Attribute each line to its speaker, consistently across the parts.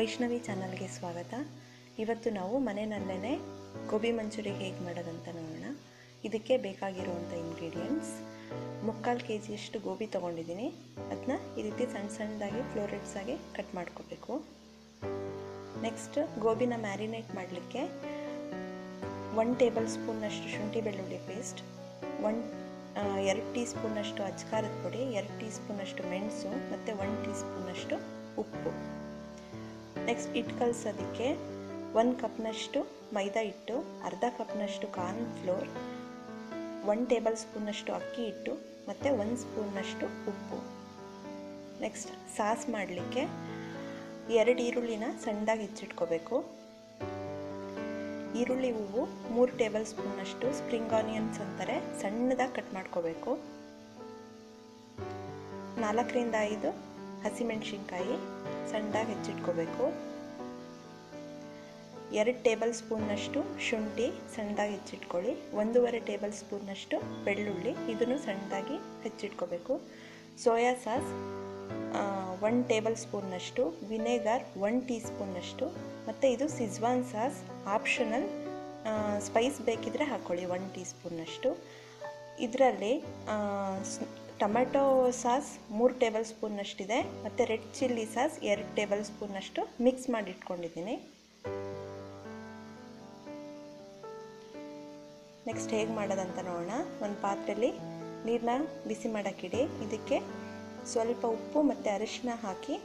Speaker 1: ವೈಷ್ಣವಿ ಚಾನಲ್ಗೆ ಸ್ವಾಗತ. ಇವತ್ತು ನಾವು ಮನೆಯಲ್ಲೇ ಗೋಬಿ ಮಂಚೂರಿ ಹೇಗೆ ಮಾಡೋದಂತ ನೋಡೋಣ. ಇದಕ್ಕೆ ಬೇಕಾಗಿರುವಂಥ ಇಂಗ್ರೀಡಿಯೆಂಟ್ಸ್: 3/4 kg ಗೋಬಿ ತೊಗೊಂಡಿದ್ದೀನಿ. ಅದನ್ನ ಈ ರೀತಿ ಸಣ್ಣ ಸಣ್ಣದಾಗಿ ಫ್ಲೋರೆಟ್ಸ್ ಆಗಿ ಕಟ್ ಮಾಡ್ಕೋಬೇಕು. ನೆಕ್ಸ್ಟ್ ಗೋಬಿನ ಮ್ಯಾರಿನೇಟ್ ಮಾಡಲಿಕ್ಕೆ 1 ಟೇಬಲ್ ಸ್ಪೂನ್ನಷ್ಟು ಶುಂಠಿ ಬೆಳ್ಳುಳ್ಳಿ ಪೇಸ್ಟ್, 2 ಟೀ ಸ್ಪೂನ್ನಷ್ಟು ಅಚ್ಕಾರದ ಪುಡಿ, 2 ಟೀ ಸ್ಪೂನ್ನಷ್ಟು ಮೆಣಸು ಮತ್ತು 1 ಟೀ ಸ್ಪೂನ್ನಷ್ಟು ಉಪ್ಪು. ನೆಕ್ಸ್ಟ್ ಹಿಟ್ಟು ಕಲಸೋದಕ್ಕೆ 1 ಕಪ್ನಷ್ಟು ಮೈದಾ ಹಿಟ್ಟು, ಅರ್ಧ ಕಪ್ನಷ್ಟು ಕಾರ್ನ್ ಫ್ಲೋರ್, 1 ಟೇಬಲ್ ಸ್ಪೂನ್ನಷ್ಟು ಅಕ್ಕಿ ಹಿಟ್ಟು ಮತ್ತು 1 ಸ್ಪೂನ್ನಷ್ಟು ಉಪ್ಪು. ನೆಕ್ಸ್ಟ್ ಸಾಸ್ ಮಾಡಲಿಕ್ಕೆ 2 ಈರುಳ್ಳಿನ ಸಣ್ಣದಾಗಿ ಹೆಚ್ಚಿಟ್ಕೋಬೇಕು. ಈರುಳ್ಳಿ ಹೂವು 3 ಟೇಬಲ್ ಸ್ಪೂನ್ನಷ್ಟು ಸ್ಪ್ರಿಂಗ್ ಆನಿಯನ್ಸ್ ಅಂತಾರೆ, ಸಣ್ಣದಾಗಿ ಕಟ್ ಮಾಡ್ಕೋಬೇಕು. 4 ರಿಂದ 5 ಹಸಿಮೆಣಸಿನ್ಕಾಯಿ ಸಣ್ಣದಾಗಿ ಹೆಚ್ಚಿಟ್ಕೋಬೇಕು. 2 ಟೇಬಲ್ ಸ್ಪೂನ್ನಷ್ಟು ಶುಂಠಿ ಸಣ್ಣದಾಗಿ ಹೆಚ್ಚಿಟ್ಕೊಳ್ಳಿ. 1.5 ಟೇಬಲ್ ಸ್ಪೂನ್ನಷ್ಟು ಬೆಳ್ಳುಳ್ಳಿ, ಇದನ್ನು ಸಣ್ಣದಾಗಿ ಹೆಚ್ಚಿಟ್ಕೋಬೇಕು. ಸೋಯಾ ಸಾಸ್ 1 ಟೇಬಲ್ ಸ್ಪೂನ್ನಷ್ಟು, ವಿನೆಗರ್ 1 ಟೀ ಸ್ಪೂನ್ನಷ್ಟು, ಮತ್ತು ಇದು ಸಿಜ್ವಾನ್ ಸಾಸ್ ಆಪ್ಷನಲ್, ಸ್ಪೈಸ್ ಬೇಕಿದ್ರೆ ಹಾಕ್ಕೊಳ್ಳಿ 1 ಟೀ ಸ್ಪೂನ್ನಷ್ಟು. ಇದರಲ್ಲಿ ಟೊಮೆಟೊ ಸಾಸ್ 3 ಟೇಬಲ್ ಸ್ಪೂನ್ನಷ್ಟಿದೆ ಮತ್ತು ರೆಡ್ ಚಿಲ್ಲಿ ಸಾಸ್ 2 ಟೇಬಲ್ ಸ್ಪೂನ್ನಷ್ಟು ಮಿಕ್ಸ್ ಮಾಡಿ ಇಟ್ಕೊಂಡಿದ್ದೀನಿ. ನೆಕ್ಸ್ಟ್ ಹೇಗೆ ಮಾಡೋದಂತ ನೋಡೋಣ. ಒಂದು ಪಾತ್ರೆಯಲ್ಲಿ ನೀರನ್ನ ಬಿಸಿ ಮಾಡೋಕ್ಕಿಡಿ. ಇದಕ್ಕೆ ಸ್ವಲ್ಪ ಉಪ್ಪು ಮತ್ತು ಅರಿಶಿನ ಹಾಕಿ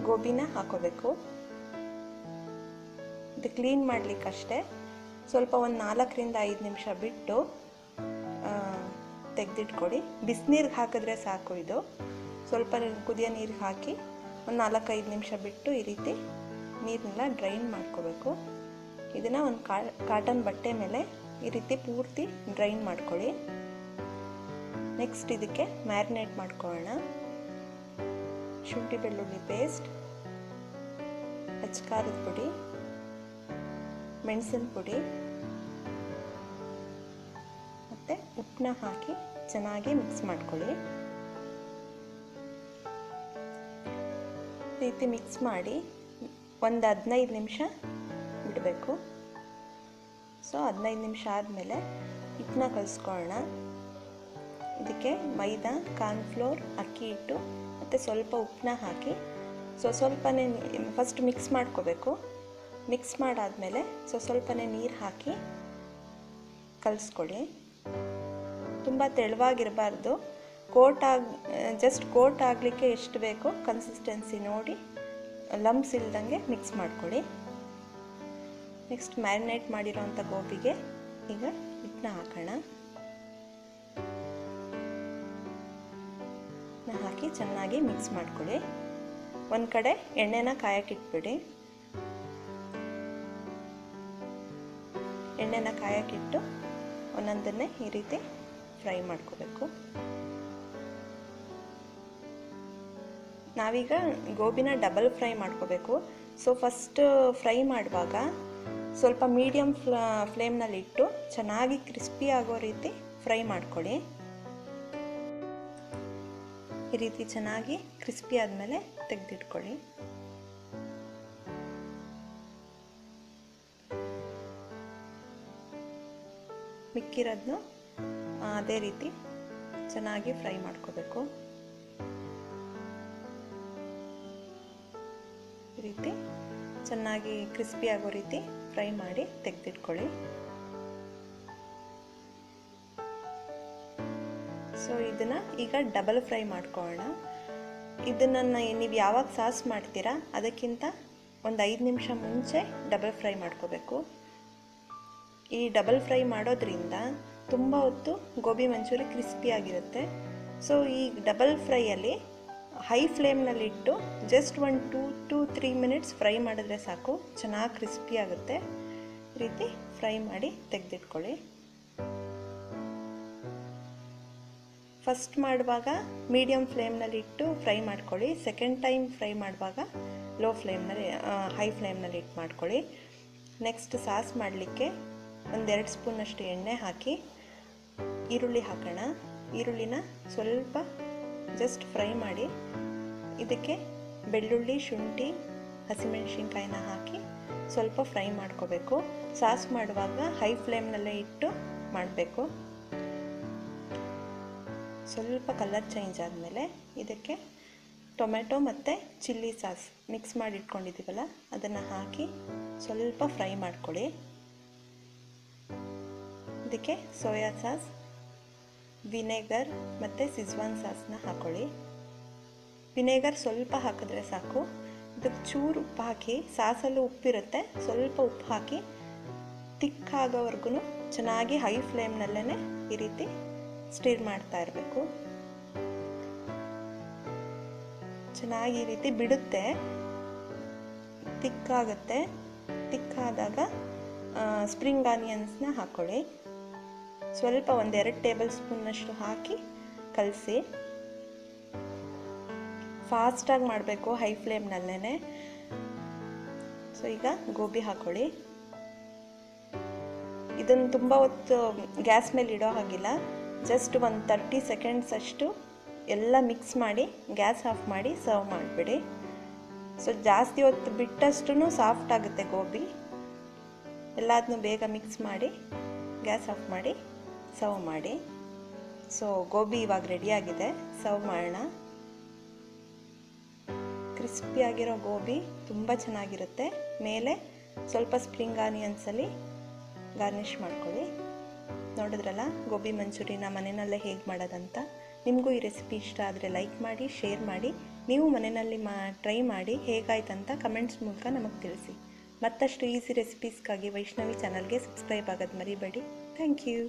Speaker 1: ಗೋಬಿನ ಹಾಕೋಬೇಕು. ಇದು ಕ್ಲೀನ್ ಮಾಡಲಿಕ್ಕಷ್ಟೇ. ಸ್ವಲ್ಪ ಒಂದು 4 ರಿಂದ 5 ನಿಮಿಷ ಬಿಟ್ಟು ತೆಗೆದಿಟ್ಕೊಡಿ. ಬಿಸಿನೀರಿಗೆ ಹಾಕಿದ್ರೆ ಸಾಕು. ಇದು ಸ್ವಲ್ಪ ಕುದಿಯೋ ನೀರಿಗೆ ಹಾಕಿ ಒಂದು 4-5 ನಿಮಿಷ ಬಿಟ್ಟು ಈ ರೀತಿ ನೀರನ್ನೆಲ್ಲ ಡ್ರೈನ್ ಮಾಡ್ಕೋಬೇಕು. ಇದನ್ನು ಒಂದು ಕಾಟನ್ ಬಟ್ಟೆ ಮೇಲೆ ಈ ರೀತಿ ಪೂರ್ತಿ ಡ್ರೈನ್ ಮಾಡ್ಕೊಳ್ಳಿ. ನೆಕ್ಸ್ಟ್ ಇದಕ್ಕೆ ಮ್ಯಾರಿನೇಟ್ ಮಾಡ್ಕೊಳ್ಳೋಣ. ಶುಂಠಿ ಬೆಳ್ಳುಳ್ಳಿ ಪೇಸ್ಟ್, ಅಚ್ಕಾರದ ಪುಡಿ, ಮೆಣಸಿನ ಪುಡಿ ಮತ್ತು ಉಪ್ಪನ್ನ ಹಾಕಿ ಚೆನ್ನಾಗಿ ಮಿಕ್ಸ್ ಮಾಡ್ಕೊಳ್ಳಿ. ಈ ರೀತಿ ಮಿಕ್ಸ್ ಮಾಡಿ ಒಂದು 15 ನಿಮಿಷ ಬಿಡಬೇಕು. ಸೊ 15 ನಿಮಿಷ ಆದಮೇಲೆ ಹಿಟ್ಟನ್ನ ಕಲಿಸ್ಕೊಳ್ಳೋಣ. ಇದಕ್ಕೆ ಮೈದಾ, ಕಾರ್ನ್ಫ್ಲೋರ್, ಅಕ್ಕಿ ಹಿಟ್ಟು ಮತ್ತು ಸ್ವಲ್ಪ ಉಪ್ಪನ್ನ ಹಾಕಿ ಸ್ವಲ್ಪನೇ ಫಸ್ಟ್ ಮಿಕ್ಸ್ ಮಾಡ್ಕೋಬೇಕು. ಮಿಕ್ಸ್ ಮಾಡಾದಮೇಲೆ ಸ್ವಲ್ಪನೇ ನೀರು ಹಾಕಿ ಕಲಿಸ್ಕೊಳ್ಳಿ. ತುಂಬ ತೆಳುವಾಗಿರಬಾರ್ದು. ಜಸ್ಟ್ ಕೋಟ್ ಆಗಲಿಕ್ಕೆ ಎಷ್ಟು ಬೇಕೋ ಕನ್ಸಿಸ್ಟೆನ್ಸಿ ನೋಡಿ ಲಂಪ್ಸ್ ಇಲ್ದಂಗೆ ಮಿಕ್ಸ್ ಮಾಡ್ಕೊಳ್ಳಿ. ನೆಕ್ಸ್ಟ್ ಮ್ಯಾರಿನೇಟ್ ಮಾಡಿರೋವಂಥ ಗೋಬಿಗೆ ಈಗ ಹಿಟ್ಟನ್ನ ಹಾಕೋಣ. ಹಾಕಿ ಚೆನ್ನಾಗಿ ಮಿಕ್ಸ್ ಮಾಡ್ಕೊಳ್ಳಿ. ಒಂದು ಕಡೆ ಎಣ್ಣೆನ ಕಾಯಕ್ಕಿಟ್ಬಿಡಿ. ಎಣ್ಣೆನ ಕಾಯಕ್ಕಿಟ್ಟು ಒಂದೊಂದನ್ನೇ ಈ ರೀತಿ ಫ್ರೈ ಮಾಡ್ಕೋಬೇಕು. ನಾವೀಗ ಗೋಬಿನ ಡಬಲ್ ಫ್ರೈ ಮಾಡ್ಕೋಬೇಕು. ಸೊ ಫಸ್ಟ್ ಫ್ರೈ ಮಾಡುವಾಗ ಸ್ವಲ್ಪ ಮೀಡಿಯಮ್ ಫ್ಲೇಮ್ನಲ್ಲಿ ಇಟ್ಟು ಚೆನ್ನಾಗಿ ಕ್ರಿಸ್ಪಿ ಆಗೋ ರೀತಿ ಫ್ರೈ ಮಾಡ್ಕೊಳ್ಳಿ. ಈ ರೀತಿ ಚೆನ್ನಾಗಿ ಕ್ರಿಸ್ಪಿ ಆದಮೇಲೆ ತೆಗೆದಿಟ್ಕೊಳ್ಳಿ. ಮಿಕ್ಕಿರೋದನ್ನು ಅದೇ ರೀತಿ ಚೆನ್ನಾಗಿ ಫ್ರೈ ಮಾಡ್ಕೋಬೇಕು. ಈ ರೀತಿ ಚೆನ್ನಾಗಿ ಕ್ರಿಸ್ಪಿ ಆಗೋ ರೀತಿ ಫ್ರೈ ಮಾಡಿ ತೆಗೆದಿಟ್ಕೊಳ್ಳಿ. ಸೊ ಇದನ್ನು ಈಗ ಡಬಲ್ ಫ್ರೈ ಮಾಡ್ಕೊಳ್ಳೋಣ. ಇದನ್ನು ನೀವು ಯಾವಾಗ ಸಾಸ್ ಮಾಡ್ತೀರಾ ಅದಕ್ಕಿಂತ ಒಂದು 5 ನಿಮಿಷ ಮುಂಚೆ ಡಬಲ್ ಫ್ರೈ ಮಾಡ್ಕೋಬೇಕು. ಈ ಡಬಲ್ ಫ್ರೈ ಮಾಡೋದ್ರಿಂದ ತುಂಬ ಹೊತ್ತು ಗೋಬಿ ಮಂಚೂರಿ ಕ್ರಿಸ್ಪಿಯಾಗಿರುತ್ತೆ. ಸೊ ಈ ಡಬಲ್ ಫ್ರೈಯಲ್ಲಿ ಹೈ ಫ್ಲೇಮ್ನಲ್ಲಿಟ್ಟು ಜಸ್ಟ್ 1-2-3 ಮಿನಿಟ್ಸ್ ಫ್ರೈ ಮಾಡಿದ್ರೆ ಸಾಕು, ಚೆನ್ನಾಗಿ ಕ್ರಿಸ್ಪಿ ಆಗುತ್ತೆ. ಈ ರೀತಿ ಫ್ರೈ ಮಾಡಿ ತೆಗೆದಿಟ್ಕೊಳ್ಳಿ. ಫಸ್ಟ್ ಮಾಡುವಾಗ ಮೀಡಿಯಮ್ ಫ್ಲೇಮ್ನಲ್ಲಿಟ್ಟು ಫ್ರೈ ಮಾಡ್ಕೊಳ್ಳಿ. ಸೆಕೆಂಡ್ ಟೈಮ್ ಫ್ರೈ ಮಾಡುವಾಗ ಹೈ ಫ್ಲೇಮ್ನಲ್ಲಿ ಇಟ್ಟು ಮಾಡ್ಕೊಳ್ಳಿ. ನೆಕ್ಸ್ಟ್ ಸಾಸ್ ಮಾಡಲಿಕ್ಕೆ 1-2 ಸ್ಪೂನಷ್ಟು ಎಣ್ಣೆ ಹಾಕಿ ಈರುಳ್ಳಿ ಹಾಕೋಣ. ಈರುಳ್ಳಿನ ಸ್ವಲ್ಪ ಜಸ್ಟ್ ಫ್ರೈ ಮಾಡಿ ಇದಕ್ಕೆ ಬೆಳ್ಳುಳ್ಳಿ, ಶುಂಠಿ ಹಸಿಮೆಣಸಿನ್ಕಾಯಿನ ಹಾಕಿ ಸ್ವಲ್ಪ ಫ್ರೈ ಮಾಡ್ಕೋಬೇಕು. ಸಾಸ್ ಮಾಡುವಾಗ ಹೈ ಫ್ಲೇಮ್ನಲ್ಲೇ ಇಟ್ಟು ಮಾಡಬೇಕು. ಸ್ವಲ್ಪ ಕಲರ್ ಚೇಂಜ್ ಆದಮೇಲೆ ಇದಕ್ಕೆ ಟೊಮೆಟೊ ಮತ್ತು ಚಿಲ್ಲಿ ಸಾಸ್ ಮಿಕ್ಸ್ ಮಾಡಿ ಇಟ್ಕೊಂಡಿದ್ದೀವಲ್ಲ ಅದನ್ನು ಹಾಕಿ ಸ್ವಲ್ಪ ಫ್ರೈ ಮಾಡ್ಕೊಳ್ಳಿ. ಇದಕ್ಕೆ ಸೋಯಾ ಸಾಸ್, ವಿನೆಗರ್ ಮತ್ತು ಸಿಜ್ವಾನ್ ಸಾಸ್ನ ಹಾಕ್ಕೊಳ್ಳಿ. ವಿನೆಗರ್ ಸ್ವಲ್ಪ ಹಾಕಿದ್ರೆ ಸಾಕು. ಇದಕ್ಕೆ ಚೂರು ಉಪ್ಪು ಹಾಕಿ, ಸಾಸಲ್ಲೂ ಉಪ್ಪಿರುತ್ತೆ, ಸ್ವಲ್ಪ ಉಪ್ಪು ಹಾಕಿ ತಿಕ್ಕಾಗೋವರೆಗೂ ಚೆನ್ನಾಗಿ ಹೈ ಫ್ಲೇಮ್ನಲ್ಲೇ ಈ ರೀತಿ ಸ್ಟಿರ್ ಮಾಡ್ತಾ ಇರಬೇಕು. ಚೆನ್ನಾಗಿ ಈ ರೀತಿ ಬಿಡುತ್ತೆ, ತಿಕ್ಕಾಗುತ್ತೆ. ತಿಕ್ಕಾದಾಗ ಸ್ಪ್ರಿಂಗ್ ಆನಿಯನ್ಸ್ನ ಹಾಕ್ಕೊಳ್ಳಿ. ಸ್ವಲ್ಪ 1-2 ಟೇಬಲ್ ಸ್ಪೂನ್ನಷ್ಟು ಹಾಕಿ ಕಲಸಿ. ಫಾಸ್ಟಾಗಿ ಮಾಡಬೇಕು, ಹೈ ಫ್ಲೇಮ್ನಲ್ಲೇ. ಸೊ ಈಗ ಗೋಬಿ ಹಾಕ್ಕೊಳ್ಳಿ. ಇದನ್ನು ತುಂಬ ಹೊತ್ತು ಗ್ಯಾಸ್ ಮೇಲೆ ಇಡೋ ಹಾಗಿಲ್ಲ, ಜಸ್ಟ್ ಒಂದು 30 ಸೆಕೆಂಡ್ಸ್ ಅಷ್ಟು ಎಲ್ಲ ಮಿಕ್ಸ್ ಮಾಡಿ ಗ್ಯಾಸ್ ಆಫ್ ಮಾಡಿ ಸರ್ವ್ ಮಾಡಿಬಿಡಿ. ಸೊ ಜಾಸ್ತಿ ಹೊತ್ತು ಬಿಟ್ಟಷ್ಟು ಸಾಫ್ಟ್ ಆಗುತ್ತೆ ಗೋಬಿ. ಎಲ್ಲದನ್ನೂ ಬೇಗ ಮಿಕ್ಸ್ ಮಾಡಿ ಗ್ಯಾಸ್ ಆಫ್ ಮಾಡಿ ಸರ್ವ್ ಮಾಡಿ. ಸೊ ಗೋಬಿ ಇವಾಗ ರೆಡಿಯಾಗಿದೆ, ಸರ್ವ್ ಮಾಡೋಣ. ಕ್ರಿಸ್ಪಿಯಾಗಿರೋ ಗೋಬಿ ತುಂಬ ಚೆನ್ನಾಗಿರುತ್ತೆ. ಮೇಲೆ ಸ್ವಲ್ಪ ಸ್ಪ್ರಿಂಗ್ ಆನಿಯನ್ಸಲ್ಲಿ ಗಾರ್ನಿಷ್ ಮಾಡ್ಕೊಳ್ಳಿ. ನೋಡಿದ್ರಲ್ಲ ಗೋಬಿ ಮಂಚೂರಿನ ಮನೆಯಲ್ಲೇ ಹೇಗೆ ಮಾಡೋದಂತ. ನಿಮಗೂ ಈ ರೆಸಿಪಿ ಇಷ್ಟ ಆದರೆ ಲೈಕ್ ಮಾಡಿ, ಶೇರ್ ಮಾಡಿ. ನೀವು ಮನೆಯಲ್ಲಿ ಟ್ರೈ ಮಾಡಿ ಹೇಗಾಯ್ತಂತ ಕಮೆಂಟ್ಸ್ ಮೂಲಕ ನಮಗೆ ತಿಳಿಸಿ. ಮತ್ತಷ್ಟು ಈಸಿ ರೆಸಿಪೀಸ್ಗಾಗಿ ವೈಷ್ಣವಿ ಚಾನಲ್ಗೆ ಸಬ್ಸ್ಕ್ರೈಬ್ ಆಗೋದು ಮರಿಬೇಡಿ. Thank you.